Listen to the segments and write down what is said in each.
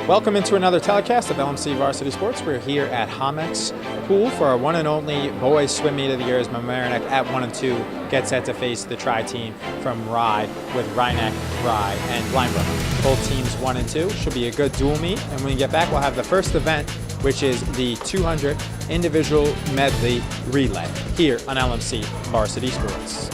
Welcome into another telecast of LMC Varsity Sports. We're here at Mamaroneck Pool for our one and only boys swim meet of the year as Mamaroneck at 1 and 2 get set to face the tri-team from Rye with Mamaroneck, Rye, and Blindbrook. Both teams 1 and 2. Should be a good dual meet. And when we get back, we'll have the first event, which is the 200 individual medley relay here on LMC Varsity Sports.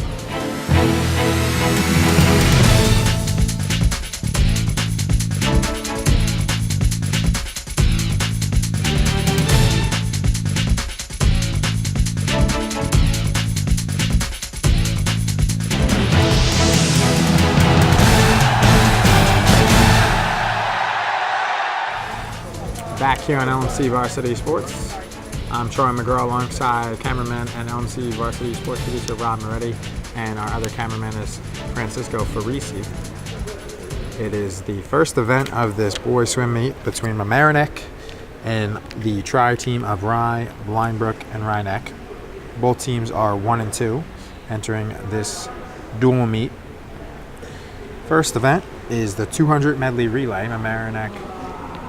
Back here on LMC Varsity Sports, I'm Troy McGraw alongside cameraman and LMC Varsity Sports producer Rob Moretti, and our other cameraman is Francisco Farisi. It is the first event of this boys swim meet between Mamaroneck and the tri-team of Rye, Blindbrook, and Mamaroneck. Both teams are 1 and 2 entering this dual meet. First event is the 200 medley relay. Mamaroneck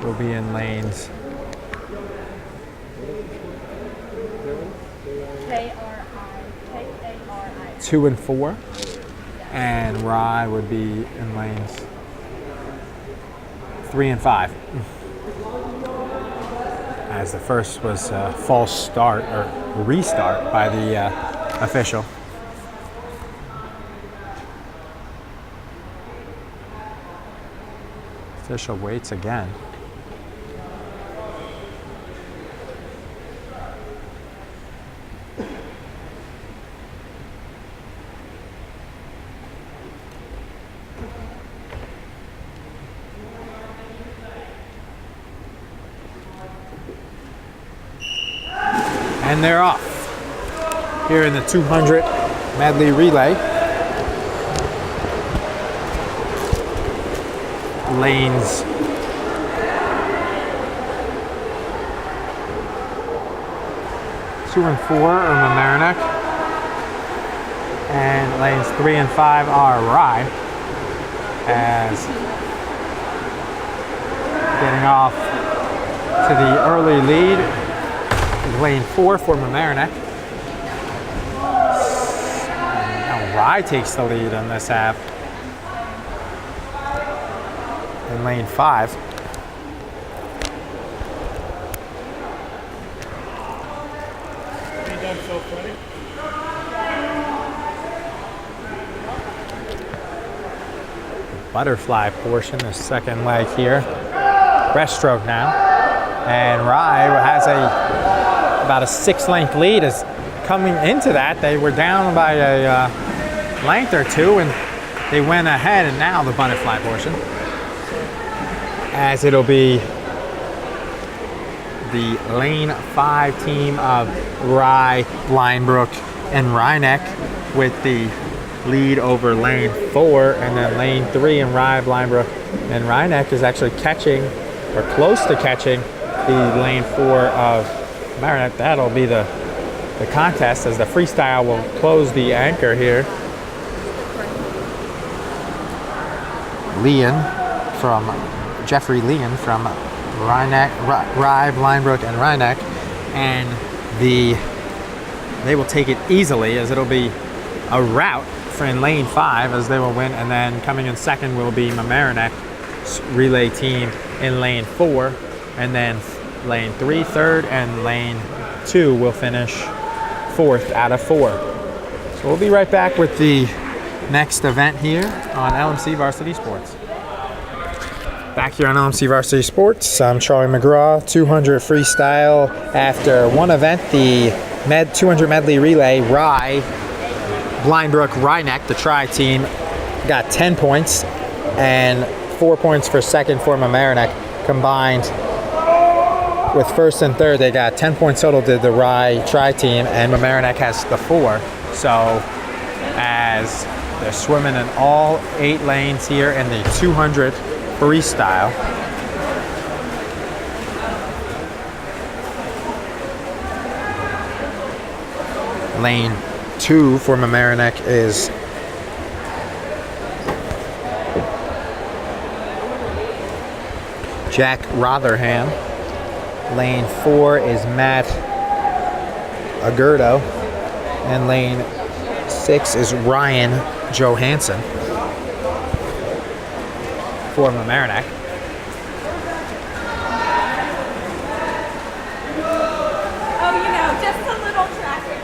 will be in lanes 2 and 4, and Rye would be in lanes 3 and 5. As the first was a false start or restart by the official. Official waits again. And they're off here in the 200 medley relay. Lanes 2 and 4 are Mamaroneck, and lanes 3 and 5 are Rye. As getting off to the early lead, lane 4 for Mamaroneck. Now Rye takes the lead on this half. In lane 5. Butterfly portion, the second leg here. Breaststroke now. And Rye has about a 6-length lead. Is coming into that, they were down by a length or two, and they went ahead, and now the butterfly portion. As it'll be the lane 5 team of Rye, Blindbrook, and Mamaroneck with the lead over lane 4, and then lane 3 and Rye, Blindbrook, and Mamaroneck is actually catching, or close to catching, the lane 4 of Mamaroneck. That'll be the contest, as the freestyle will close the anchor here. Jeffrey Leon from Rye, Blindbrook, and Mamaroneck, and they will take it easily, as it'll be a rout for in lane 5 as they will win, and then coming in second will be Mamaroneck's relay team in lane 4, and then lane 3 third, and lane 2 will finish 4th out of 4. So we'll be right back with the next event here on LMC Varsity Sports. Back here on LMC Varsity Sports, I'm Charlie McGraw, 200 freestyle. After one event, the 200 medley relay, Rye, Blindbrook, Mamaroneck, the tri-team, got 10 points, and 4 points for second for Mamaroneck. Combined with first and third, they got 10 points total to the Rye tri-team, and Mamaroneck has the 4. So as they're swimming in all 8 lanes here in the 200 freestyle. Lane 2 for Mamaroneck is Jack Rotherham. Lane 4 is Matt Agurdo. And lane 6 is Ryan Johansson for Mamaroneck. Just a little traffic.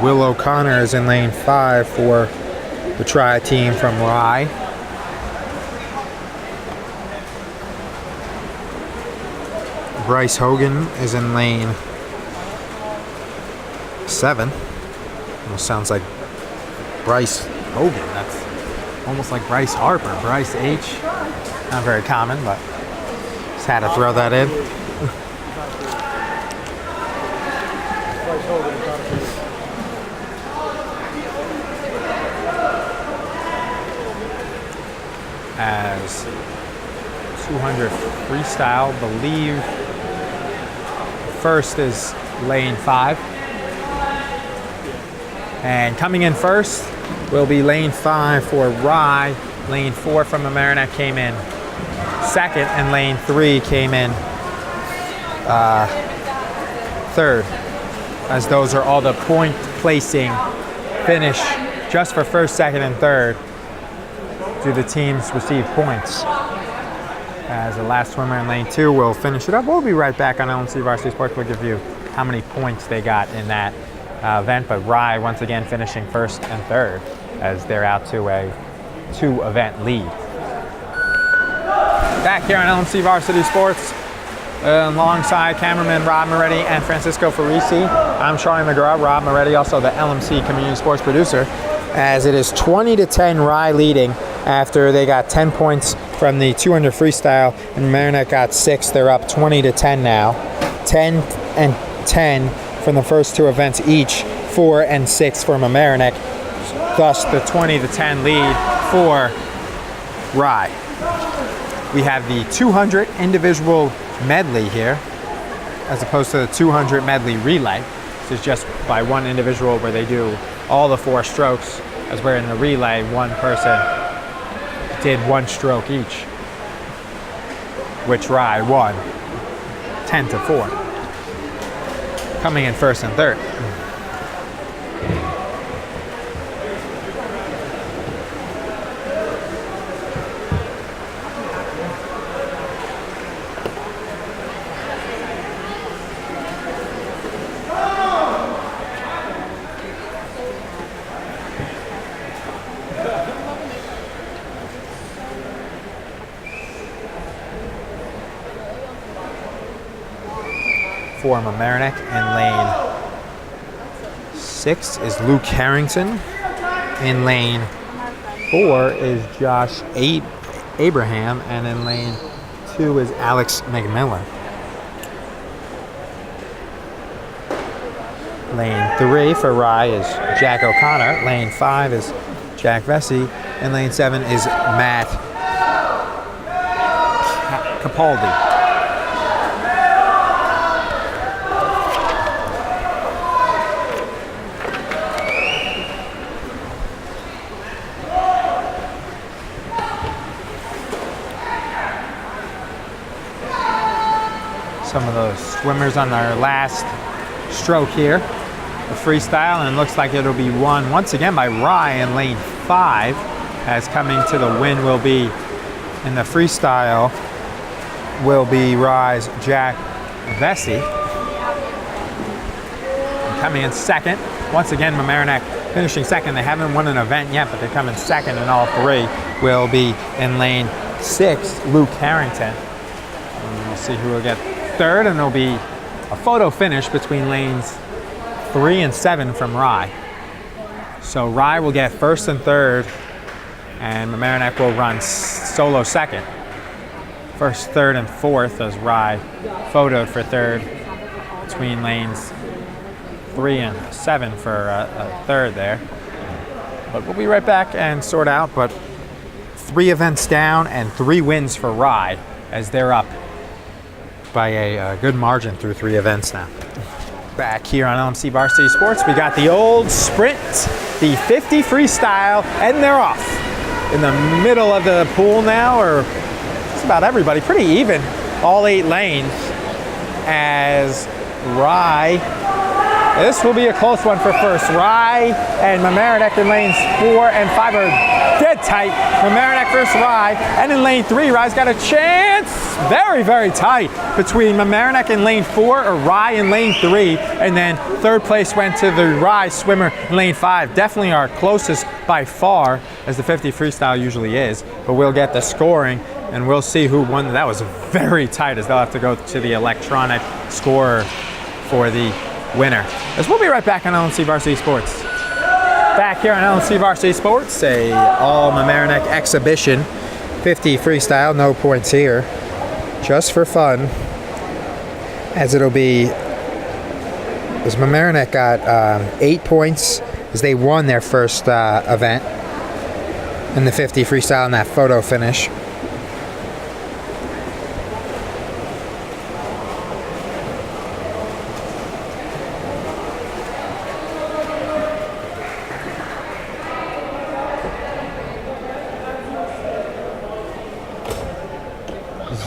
Will O'Connor is in lane 5 for the Tri team from Rye. Bryce Hogan is in lane 7. Almost sounds like Bryce Hogan. That's almost like Bryce Harper. Bryce H. Not very common, but just had to throw that in. As 200 freestyle, believe first is lane 5. And coming in first will be lane 5 for Rye. Lane 4 from Mamaroneck came in second, and lane 3 came in third. As those are all the point placing finish just for first, second, and third. Do the teams receive points? As the last swimmer in lane 2 will finish it up. We'll be right back on LMC Varsity Sports. We'll give you how many points they got in that event. But Rye once again finishing first and third as they're out to a 2-event lead. Back here on LMC Varsity Sports alongside cameraman Rob Moretti and Francisco Farisi. I'm Charlie McGraw. Rob Moretti, also the LMC Community Sports producer. As it is 20-10 Rye leading after they got 10 points from the 200 freestyle, and Mamaroneck got 6. They're up 20-10 now. 10 and 10 from the first 2 events each. 4 and 6 for Mamaroneck. Thus the 20-10 lead for Rye. We have the 200 individual medley here, as opposed to the 200 medley relay. This is just by one individual where they do all the 4 strokes, as where in the relay, one person did 1 stroke each, which Rye won 10-4, coming in first and third. For Mamaroneck in lane 6 is Luke Harrington. In lane 4 is Josh Abraham, and in lane 2 is Alex McMillan. Lane 3 for Rye is Jack O'Connor. Lane 5 is Jack Vesey, and lane 7 is Matt Capaldi. Some of those swimmers on their last stroke here, the freestyle, and it looks like it'll be won once again by Rye in lane 5, as coming to the win will be in the freestyle will be Rye's Jack Vesey. And coming in second, once again Mamaroneck finishing second. They haven't won an event yet, but they're coming second in all 3, will be in lane 6, Luke Harrington. And we'll see who will get third, and there'll be a photo finish between lanes 3 and 7 from Rye. So Rye will get first and third, and Mamaroneck will run solo second. First, third, and fourth as Rye photoed for third between lanes 3 and 7 for a third there. But we'll be right back and sort out. But 3 events down and 3 wins for Rye as they're up by a good margin through 3 events now. Back here on LMC Varsity Sports, we got the old sprint, the 50 freestyle, and they're off. In the middle of the pool now, or just about everybody, pretty even, all 8 lanes, as Rye, this will be a close one for first. Rye and Mamaroneck in lanes 4 and 5 are dead tight. Mamaroneck versus Rye, and in lane 3, Rye's got a chance. Very, very tight between Mamaroneck in lane 4 or Rye in lane 3, and then 3rd place went to the Rye swimmer in lane 5. Definitely our closest by far, as the 50 freestyle usually is, but we'll get the scoring and we'll see who won. That was very tight, as they'll have to go to the electronic scorer for the winner. As we'll be right back on LMC Varsity Sports. Back here on LMC Varsity Sports, a all Mamaroneck exhibition, 50 freestyle, no points here, just for fun, as it'll be, as Mamaroneck got 8 points as they won their first event in the 50 freestyle in that photo finish.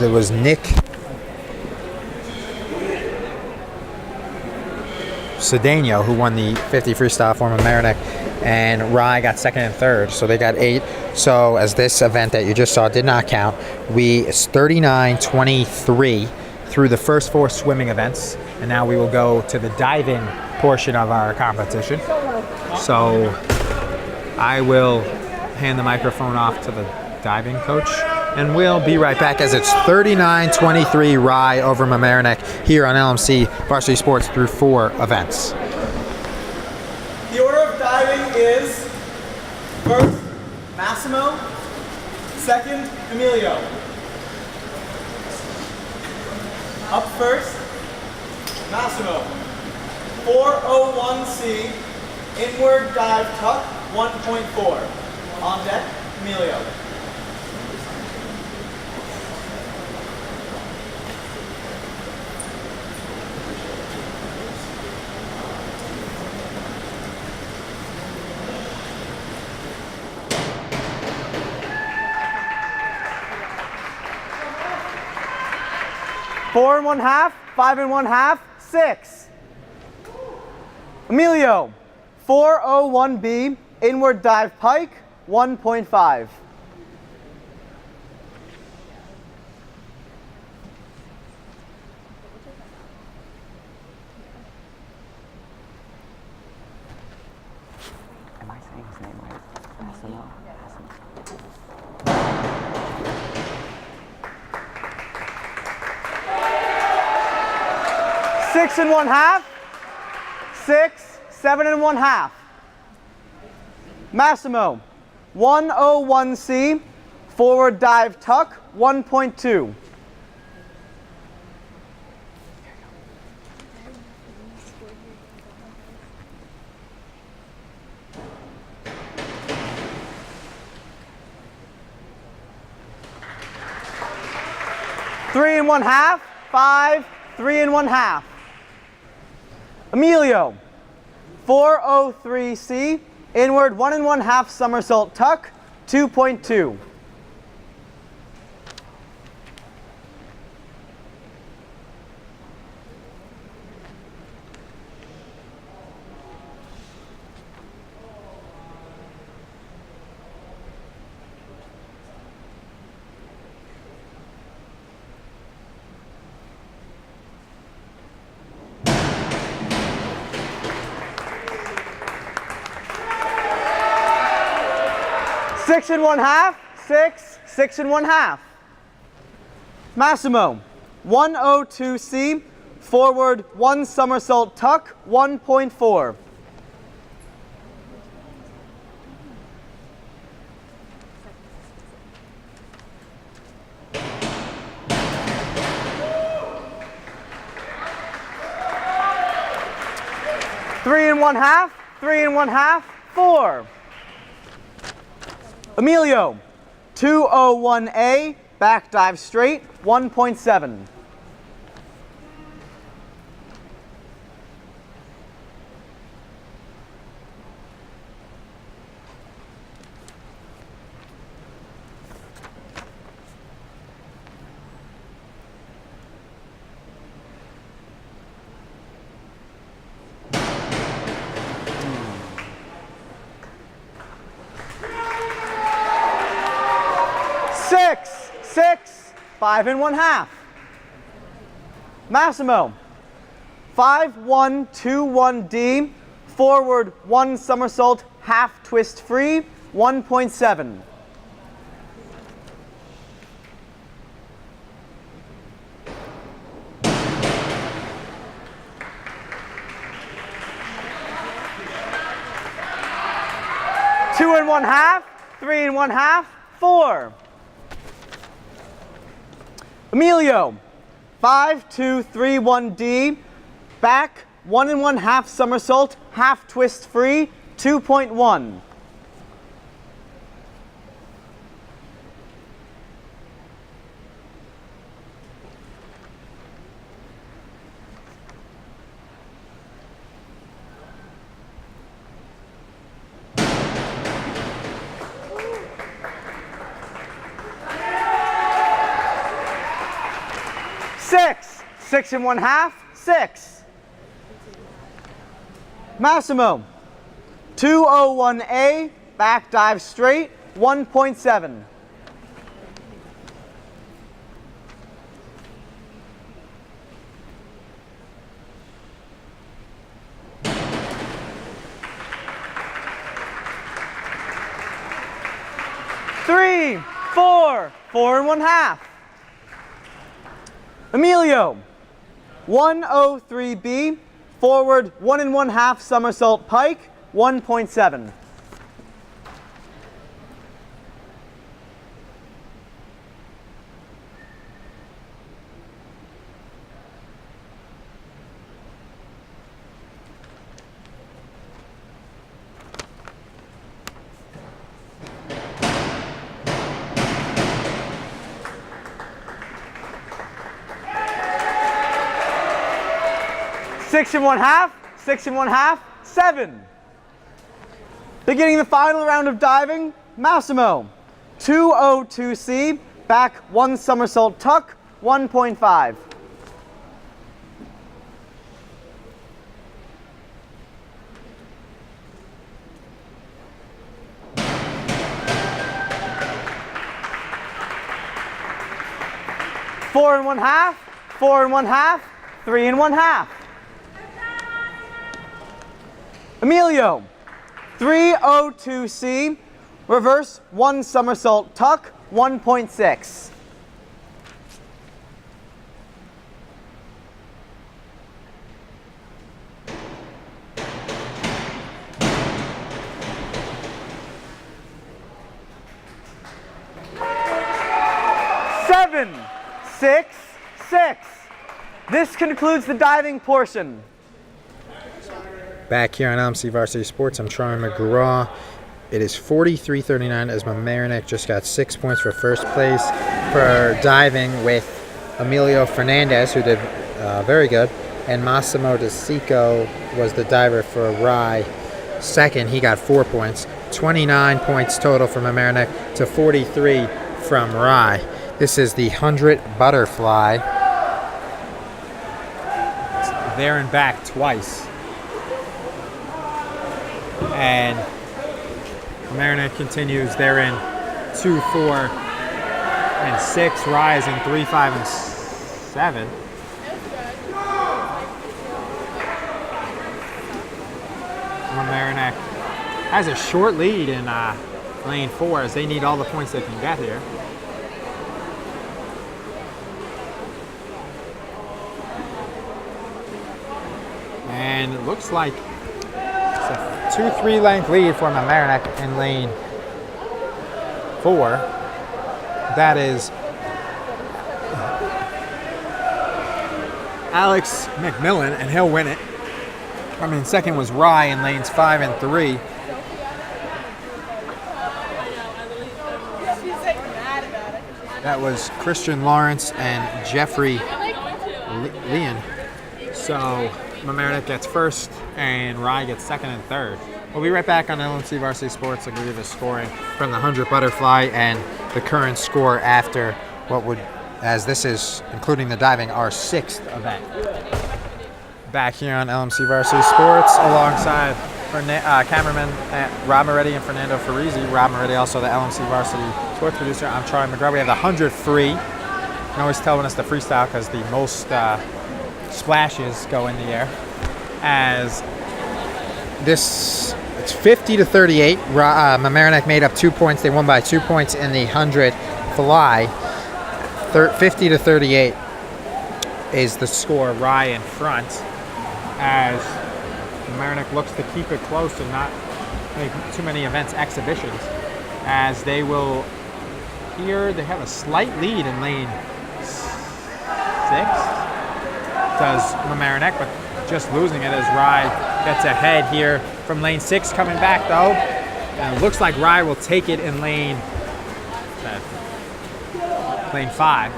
It was Nick Cedeno who won the 50 freestyle for Mamaroneck, and Rye got 2nd and 3rd, so they got 8. So as this event that you just saw did not count, it's 39-23 through the first 4 swimming events, and now we will go to the diving portion of our competition. So I will hand the microphone off to the diving coach, and we'll be right back as it's 39-23 Rye over Mamaroneck here on LMC Varsity Sports through 4 events. The order of diving is first Massimo, second Emilio. Up first, Massimo. 401C, inward dive tuck, 1.4. On deck, Emilio. Four and 1/2, 5 and 1/2, 6. Emilio, 401B, inward dive pike, 1.5. Am I saying his name right? Massimo? 6 and 1/2, 6, 7 and 1/2. Massimo, 101C, forward dive tuck, 1.2. Three and 1/2, 5, 3 and 1/2. Emilio, 403C, inward 1 and 1/2 somersault tuck, 2.2. Six and 1/2, 6, 6 and 1/2. Massimo, 102C, forward 1 somersault tuck, 1.4. Three and 1/2, 3 and 1/2, 4. Emilio, 201A, back dive straight, 1.7. Six, 5 1/2. Massimo, 5-1-2-1D, forward 1 somersault, half twist free, 1.7. Two and 1/2, 3 and 1/2, 4. Emilio, 5-2-3-1D, back 1 1/2 somersault, half twist free, 2.1. Six and 1/2, 6. Massimo, 201A, back dive straight, 1.7. Three, 4 and 1/2. Emilio, 103B, forward 1 1/2 somersault pike, 1.7. Six and 1/2, 7. Beginning the final round of diving, Massimo, 202C, back 1 somersault tuck, 1.5. Four and 1/2, 4 and 1/2, 3 and 1/2. Emilio, 302C, reverse 1 somersault tuck, 1.6. Seven, 6, 6. This concludes the diving portion. Back here on LMC Varsity Sports, I'm Troy McGraw. It is 43-39 as Mamaroneck just got 6 points for first place for diving, with Emilio Fernandez, who did very good, and Massimo DeSico was the diver for Rye. Second, he got 4 points. 29 points total from Mamaroneck to 43 from Rye. This is the 100 butterfly. It's there and back twice. And Mamaroneck continues. They're in 2, 4, and 6. Rye is in 3, 5, and 7. Mamaroneck has a short lead in lane 4 as they need all the points they can get here. And it looks like it's a 2-3 length lead for Mamaroneck in lane 4. That is Alex McMillan, and he'll win it. I mean, second was Rye in lanes 5 and 3. That was Christian Lawrence and Jeffrey Leon. So Mamaroneck gets first and Rye gets second and third. We'll be right back on LMC Varsity Sports. I'll give you the scoring from the 100 butterfly and the current score after what would, as this is, including the diving, our 6th event. Back here on LMC Varsity Sports alongside cameraman Rob Moretti and Fernando Farisi. Rob Moretti, also the LMC Varsity Sports producer. I'm Charlie McGraw. We have the 100 free. You can always tell when it's the freestyle because the most splashes go in the air. As this, it's 50-38. Mamaroneck made up 2 points. They won by 2 points in the 100 fly. 50-38 is the score. Rye in front as Mamaroneck looks to keep it close and not make too many events exhibitions, as they will here, they have a slight lead in lane 6, does Mamaroneck, but just losing it as Rye gets ahead here from lane 6, coming back though, and it looks like Rye will take it in lane 5.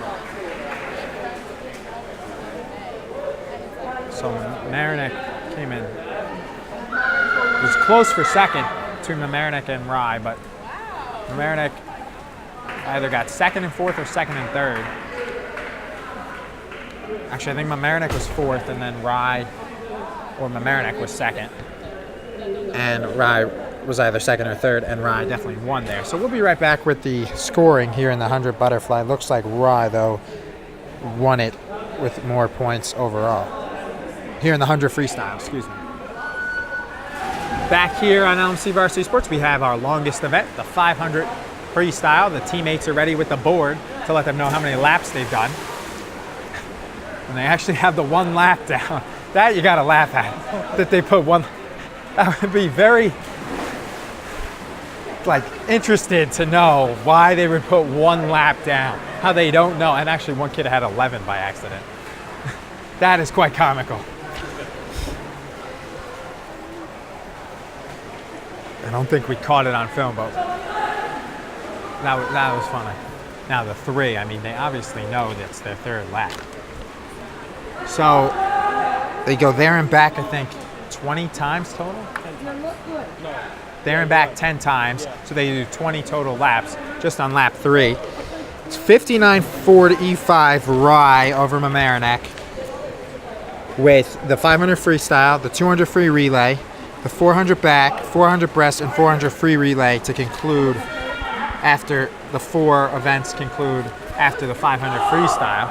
So Mamaroneck came in. It was close for second between Mamaroneck and Rye, but Mamaroneck either got second and fourth or second and third. Actually, I think Mamaroneck was fourth, and then Rye or Mamaroneck was second. And Rye was either second or third, and Rye definitely won there. So we'll be right back with the scoring here in the 100 butterfly. Looks like Rye, though, won it with more points overall. Here in the 100 freestyle, excuse me. Back here on LMC Varsity Sports, we have our longest event, the 500 freestyle. The teammates are ready with the board to let them know how many laps they've done. And they actually have the 1 lap down. That you gotta laugh at, that they put one. That would be very, interested to know why they would put 1 lap down. How they don't know. And actually one kid had 11 by accident. That is quite comical. I don't think we caught it on film, but that was funny. Now the 3, I mean, they obviously know that's their 3rd lap. So they go there and back, I think, 20 times total? There and back 10 times, so they do 20 total laps just on lap 3. It's 59-45 Rye over Mamaroneck with the 500 freestyle, the 200 free relay, the 400 back, 400 breast, and 400 free relay to conclude after the 4 events conclude after the 500 freestyle.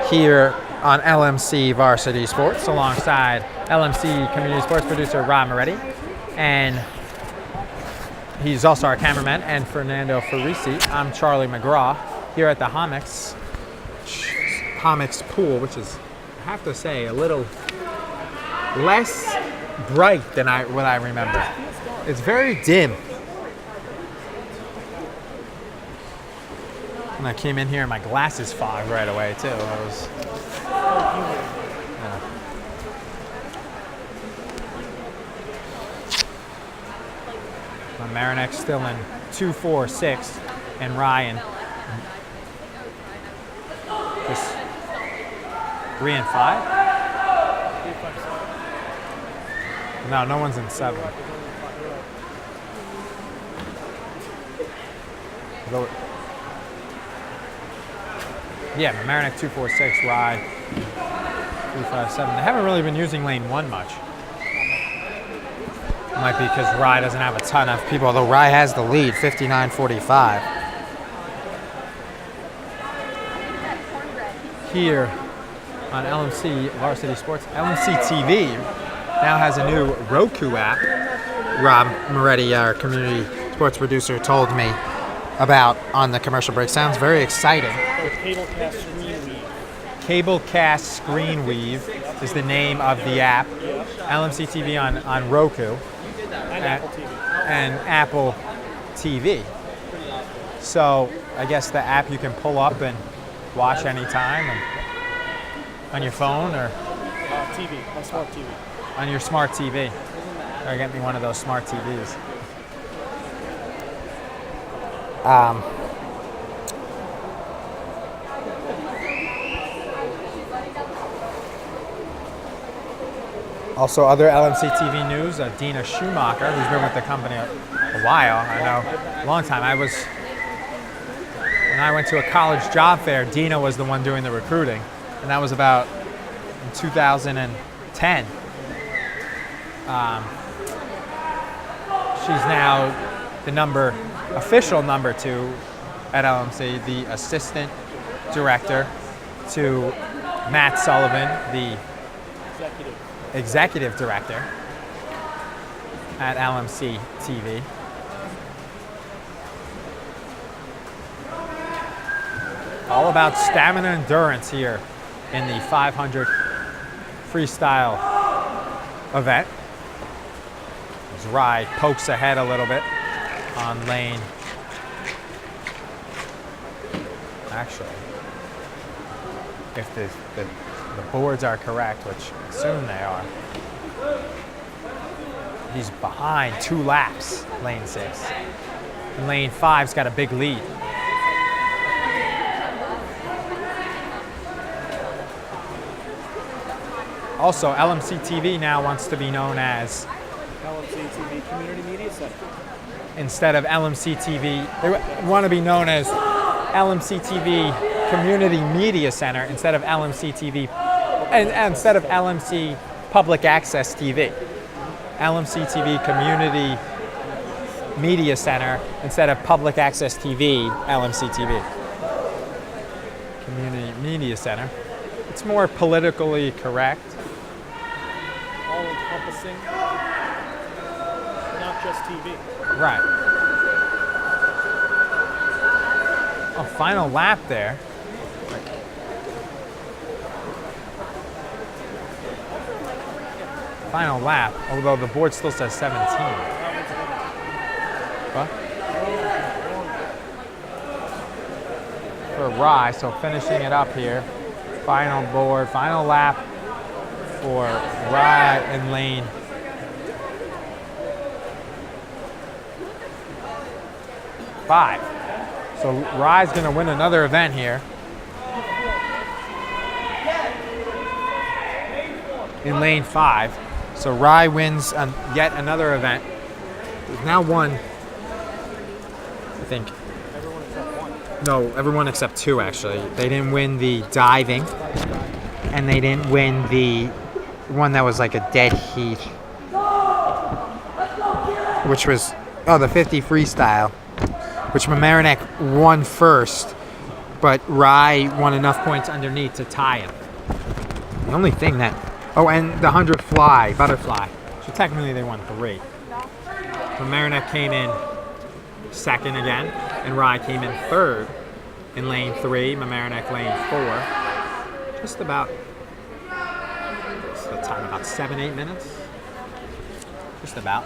Here on LMC Varsity Sports alongside LMC Community Sports producer Rob Moretti, and he's also our cameraman, and Fernando Farisi. I'm Charlie McGraw here at the Hommocks pool, which is, I have to say, a little less bright than what I remember. It's very dim. When I came in here, my glasses fogged right away too. Mamaroneck still in 2-4-6, and Ryan just 3 and 5. No one's in 7. Yeah, Mamaroneck 2-4-6, Rye 3-5-7. They haven't really been using lane 1 much. Might be because Rye doesn't have a ton of people, although Rye has the lead, 59-45. Here on LMC Varsity Sports, LMC TV now has a new Roku app. Rob Moretti, our community sports producer, told me about on the commercial break. Sounds very exciting. Cablecast Screen Weave. Cablecast Screen Weave is the name of the app. LMC TV on Roku. And Apple TV. So I guess the app you can pull up and watch anytime on your phone or TV, my smart TV. On your smart TV. Or get me one of those smart TVs. Also, other LMC TV news, Dina Schumacher, who's been with the company a while, I know, a long time. When I went to a college job fair, Dina was the one doing the recruiting, and that was about in 2010. She's now the official number 2 at LMC, the assistant director to Matt Sullivan, the executive director at LMC TV. All about stamina and endurance here in the 500 freestyle event. As Rye pokes ahead a little bit on lane. Actually, if the boards are correct, which I assume they are, he's behind 2 laps, lane 6. And lane 5's got a big lead. Also, LMC TV now wants to be known as LMC TV Community Media Center. instead of LMC TV, they want to be known as LMC TV Community Media Center instead of LMC TV, and instead of LMC Public Access TV. LMC TV Community Media Center instead of Public Access TV, LMC TV. Community Media Center. It's more politically correct. All encompassing, not just TV. Right. A final lap there. Final lap, although the board still says 17. What? For Rye, so finishing it up here. Final board, final lap for Rye in lane 5. So Rye's going to win another event here. In lane 5. So Rye wins yet another event. He's now won, I think. No, everyone except 2 actually. They didn't win the diving, and they didn't win the one that was like a dead heat, which was the 50 freestyle, which Mamaroneck won first, but Rye won enough points underneath to tie him. The only thing that and the 100 butterfly. So technically they won 3. Mamaroneck came in second again, and Rye came in third in lane 3, Mamaroneck lane 4. Just about, what's the time, about 7-8 minutes? Just about.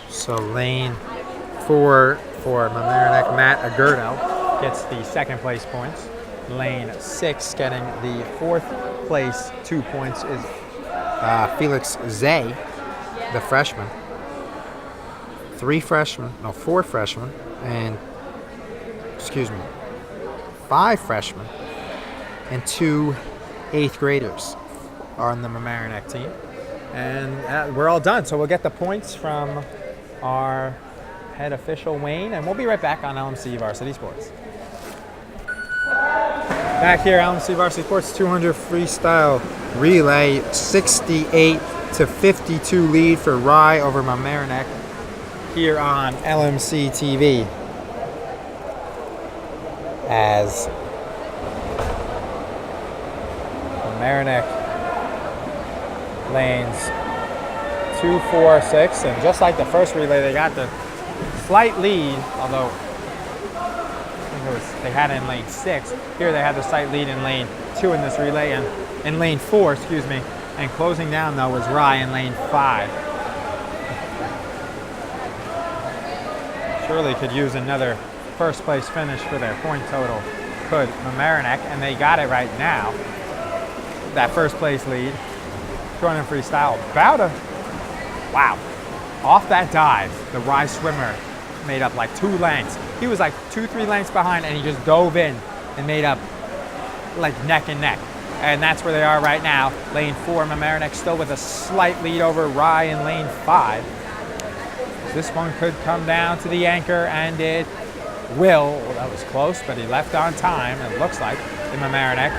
So lane 4 for Mamaroneck, Matt Agurdo gets the second place points. Lane 6 getting the 4th place 2 points is Felix Zay, the freshman. 4 freshmen, and 5 freshmen and 2 8th graders are on the Mamaroneck team. And we're all done. So we'll get the points from our head official, Wayne, and we'll be right back on LMC Varsity Sports. Back here, LMC Varsity Sports 200 freestyle relay, 68-52 lead for Rye over Mamaroneck here on LMC TV. As Mamaroneck lanes 2, 4, 6, and just like the first relay, they got the slight lead, although they had it in lane 6. Here they had the slight lead in lane 2 in this relay, and in lane 4, and closing down though was Rye in lane 5. Surely could use another first place finish for their point total, could Mamaroneck, and they got it right now. That first place lead, 200 freestyle, wow. Off that dive, the Rye swimmer made up like 2 lengths. He was like 2-3 lengths behind, and he just dove in and made up like neck and neck. And that's where they are right now. Lane 4, Mamaroneck still with a slight lead over Rye in lane 5. This one could come down to the anchor, and it will. Well, that was close, but he left on time, it looks like, in Mamaroneck.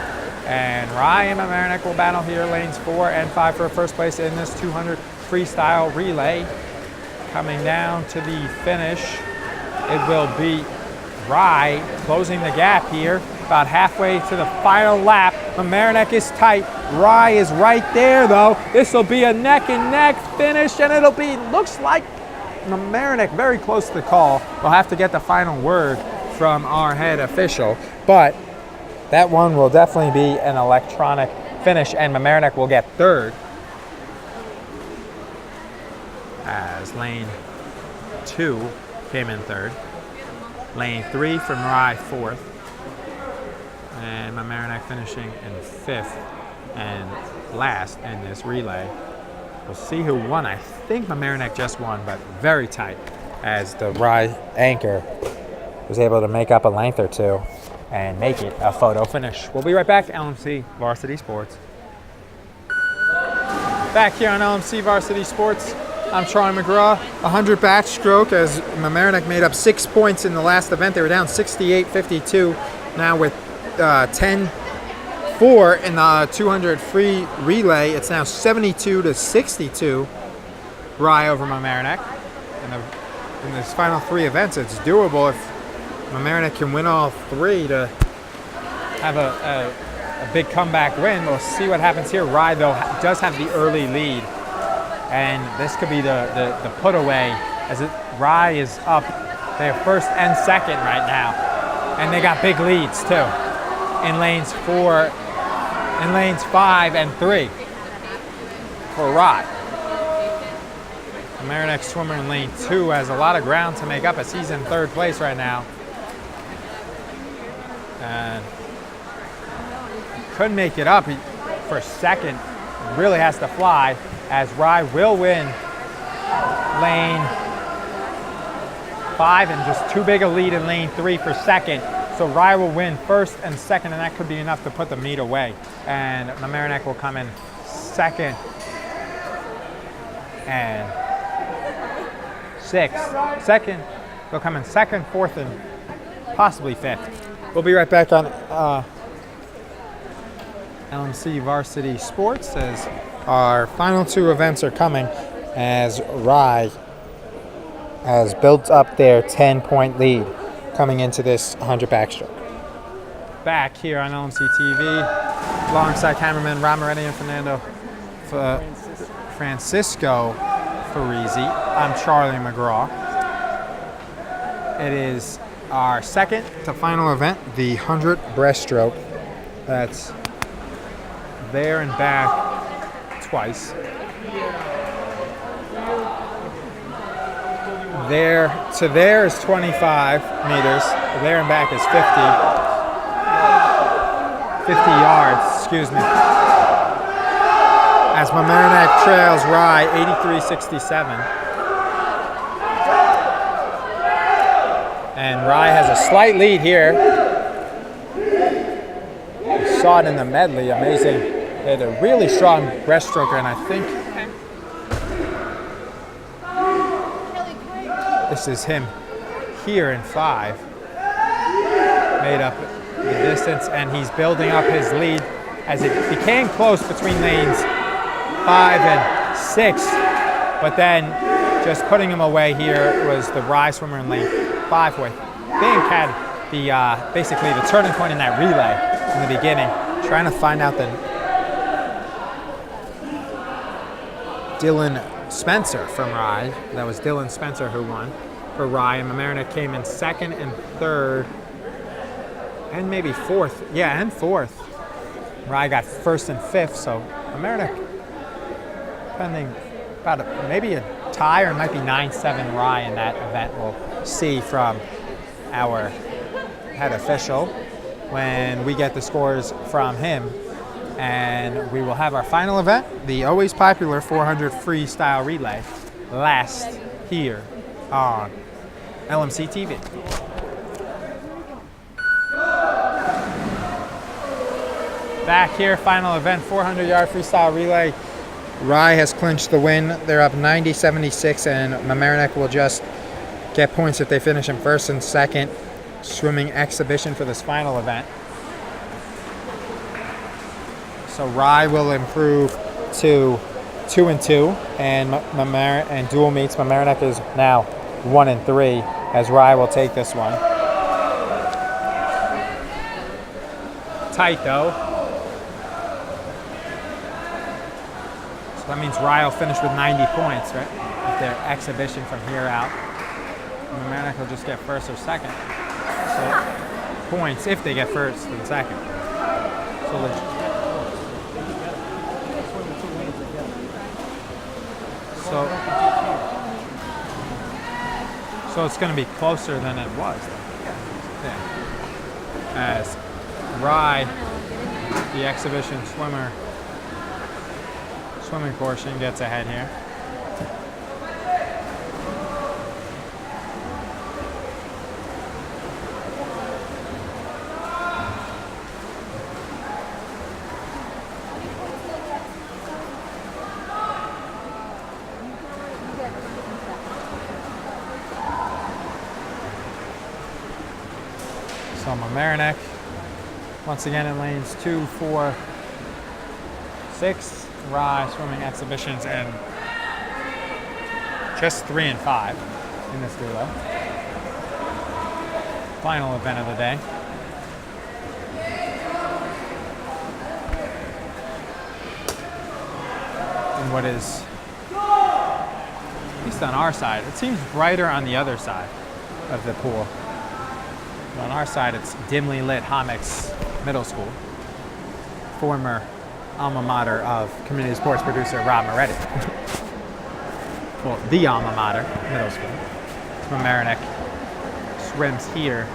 And Rye and Mamaroneck will battle here, lanes 4 and 5 for first place in this 200 freestyle relay. Coming down to the finish, it will be Rye closing the gap here, about halfway to the final lap. Mamaroneck is tight. Rye is right there, though. This will be a neck and neck finish, and it'll be, looks like Mamaroneck very close to the call. We'll have to get the final word from our head official, but that one will definitely be an electronic finish, and Mamaroneck will get third. As lane 2 came in third. Lane 3 from Rye fourth. And Mamaroneck finishing in 5th and last in this relay. We'll see who won. I think Mamaroneck just won, but very tight, as the Rye anchor was able to make up a length or two and make it a photo finish. We'll be right back. LMC Varsity Sports. Back here on LMC Varsity Sports, I'm Charlie McGraw. 100 backstroke, as Mamaroneck made up 6 points in the last event. They were down 68-52. Now with 10-4 in the 200 free relay, it's now 72-62 Rye over Mamaroneck. In these final 3 events, it's doable if Mamaroneck can win all 3 to have a big comeback win. We'll see what happens here. Rye, though, does have the early lead, and this could be the put away, as Rye is up. They're first and second right now, and they got big leads too in lanes 5 and 3 for Rye. Mamaroneck swimmer in lane 2 has a lot of ground to make up, as he's in 3rd place right now. And couldn't make it up for second. Really has to fly, as Rye will win lane 5 and just too big a lead in lane 3 for second. So Rye will win 1st and 2nd, and that could be enough to put the meet away. And Mamaroneck will come in 2nd and 6th. They'll come in 2nd, 4th, and possibly 5th. We'll be right back on LMC Varsity Sports, as our final 2 events are coming, as Rye has built up their 10-point lead coming into this 100 backstroke. Back here on LMC TV, alongside cameraman Ron Moretti and Francisco Farisi, I'm Charlie McGraw. It is our second to final event, the 100 breaststroke. That's there and back twice. There to there is 25 meters. There and back is 50 yards, excuse me. As Mamaroneck trails Rye 83-67. And Rye has a slight lead here. You saw it in the medley, amazing. They had a really strong breaststroker, and I think this is him here in 5. Made up the distance, and he's building up his lead as it became close between lanes 5 and 6. But then just putting him away here was the Rye swimmer in lane 5, who I think had the basically the turning point in that relay in the beginning. Trying to find out the Dylan Spencer from Rye. That was Dylan Spencer who won for Rye, and Mamaroneck came in 2nd and 3rd, and maybe 4th. Yeah, and 4th. Rye got 1st and 5th, so Mamaroneck pending about maybe a tie, or it might be 9-7 Rye in that event. We'll see from our head official when we get the scores from him. And we will have our final event, the always popular 400 freestyle relay, last here on LMC TV. Back here, final event, 400-yard freestyle relay. Rye has clinched the win. They're up 90-76, and Mamaroneck will just get points if they finish in first and second. Swimming exhibition for this final event. So Rye will improve to 2-2, and dual meets Mamaroneck is now 1-3, as Rye will take this one. Tight though. So that means Rye will finish with 90 points, right? With their exhibition from here out. Mamaroneck will just get first or second. So points if they get first and second. So it's going to be closer than it was. Yeah. As Rye, the exhibition swimming portion, gets ahead here. So Mamaroneck, once again in lanes 2, 4, 6, Rye swimming exhibitions, and just 3 and 5 in this relay. Final event of the day. And what is, at least on our side, it seems brighter on the other side of the pool. On our side, it's dimly lit Homix Middle School, former alma mater of community sports producer Rob Moretti. Well, the alma mater, middle school. Mamaroneck swims here,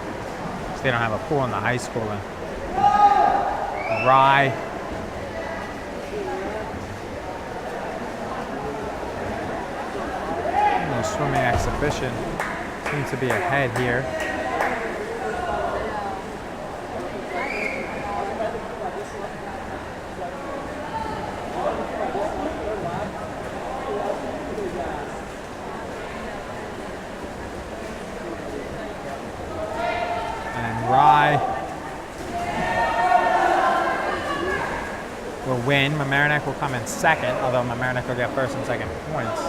because they don't have a pool in the high school. And Rye swimming exhibition seems to be ahead here. Rye will win. Mamaroneck will come in second, although Mamaroneck will get first and second points.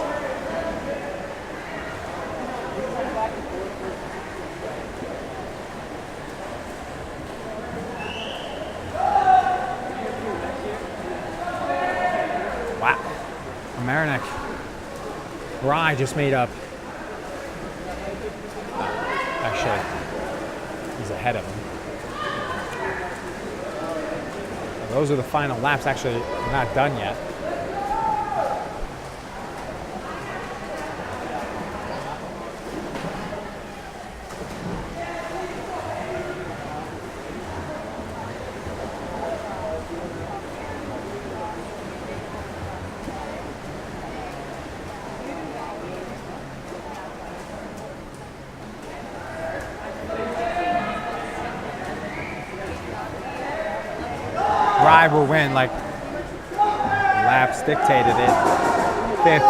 Wow. Mamaroneck. Rye just made up. Actually, he's ahead of him. So those are the final laps. Actually, not done yet. Rye will win, like laps dictated it. Fifth,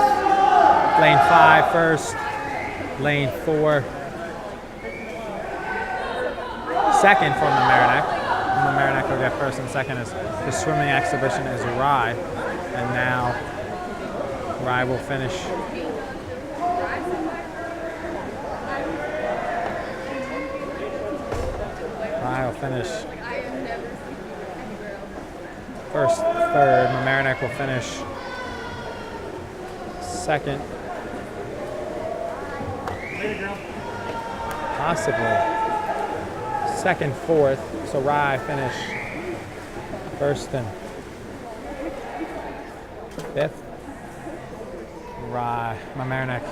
lane 5 first, lane 4 second for Mamaroneck. Mamaroneck will get first and second as the swimming exhibition is Rye, and now Rye will finish. Rye will finish first, third. Mamaroneck will finish second. Possibly second, fourth. So Rye finish first and fifth. Mamaroneck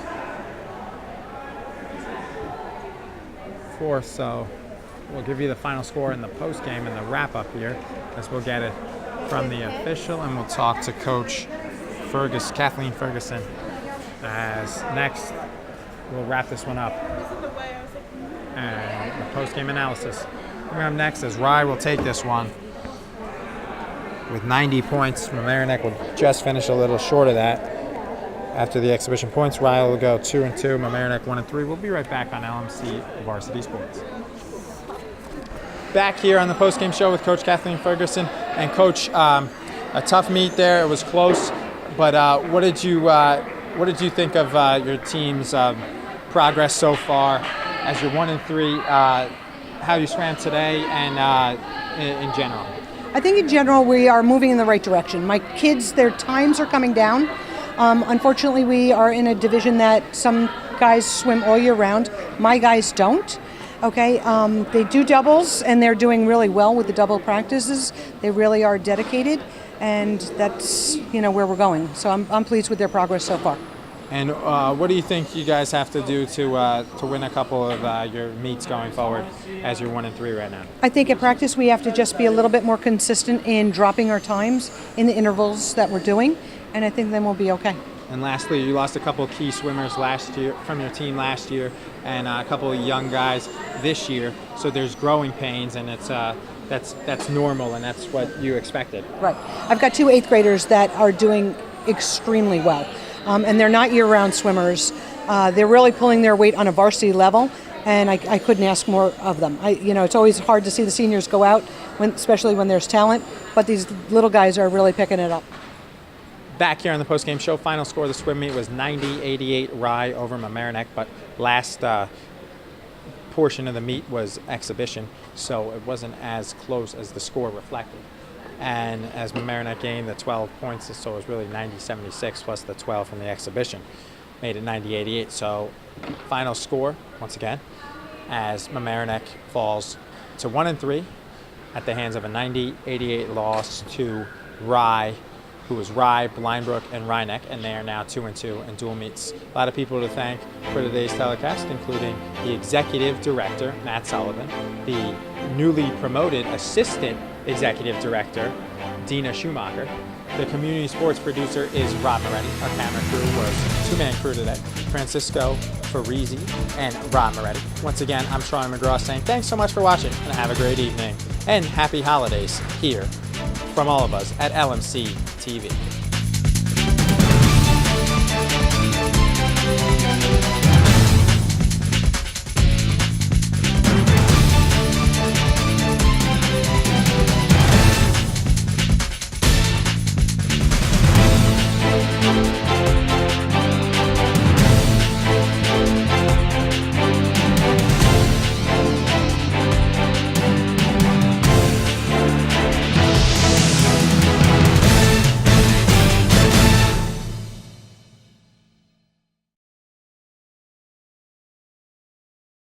fourth. So we'll give you the final score in the post game and the wrap up here, as we'll get it from the official, and we'll talk to Coach Kathleen Ferguson, as next we'll wrap this one up and the post-game analysis. Coming up next is Rye will take this one with 90 points. Mamaroneck will just finish a little short of that. After the exhibition points, Ryle will go 2-2. Mamaroneck 1-3. We'll be right back on LMC Varsity Sports. Back here on the post-game show with Coach Kathleen Ferguson. And Coach, a tough meet there. It was close, but what did you think of your team's progress so far as you're 1-3? How you swam today, and in general? I think in general we are moving in the right direction. My kids, their times are coming down. Unfortunately, we are in a division that some guys swim all year round. My guys don't. Okay, they do doubles, and they're doing really well with the double practices. They really are dedicated, and that's where we're going. So I'm pleased with their progress so far. And what do you think you guys have to do to win a couple of your meets going forward as you're 1-3 right now? I think at practice we have to just be a little bit more consistent in dropping our times in the intervals that we're doing, and I think then we'll be okay. And lastly, you lost a couple of key swimmers last year from your team last year, and a couple of young guys this year. So there's growing pains, and it's that's normal, and that's what you expected. Right. I've got 2 8th graders that are doing extremely well. And they're not year-round swimmers. They're really pulling their weight on a varsity level, and I couldn't ask more of them. It's always hard to see the seniors go out, especially when there's talent, but these little guys are really picking it up. Back here on the post-game show, final score of the swim meet was 90-88 Rye over Mamaroneck, but last portion of the meet was exhibition, so it wasn't as close as the score reflected. And as Mamaroneck gained the 12 points, so it was really 90-76 plus the 12 from the exhibition, made it 90-88. So final score, once again, as Mamaroneck falls to 1-3 at the hands of a 90-88 loss to Rye, who was Rye, Blindbrook, and Rhinebeck, and they are now 2-2 in dual meets. A lot of people to thank for today's telecast, including the executive director, Matt Sullivan, the newly promoted assistant executive director, Dina Schumacher. The community sports producer is Rob Moretti. Our camera crew was 2-man crew today, Francisco Farizzi and Rob Moretti. Once again, I'm Sean McGraw saying thanks so much for watching, and have a great evening, and happy holidays here from all of us at LMC TV.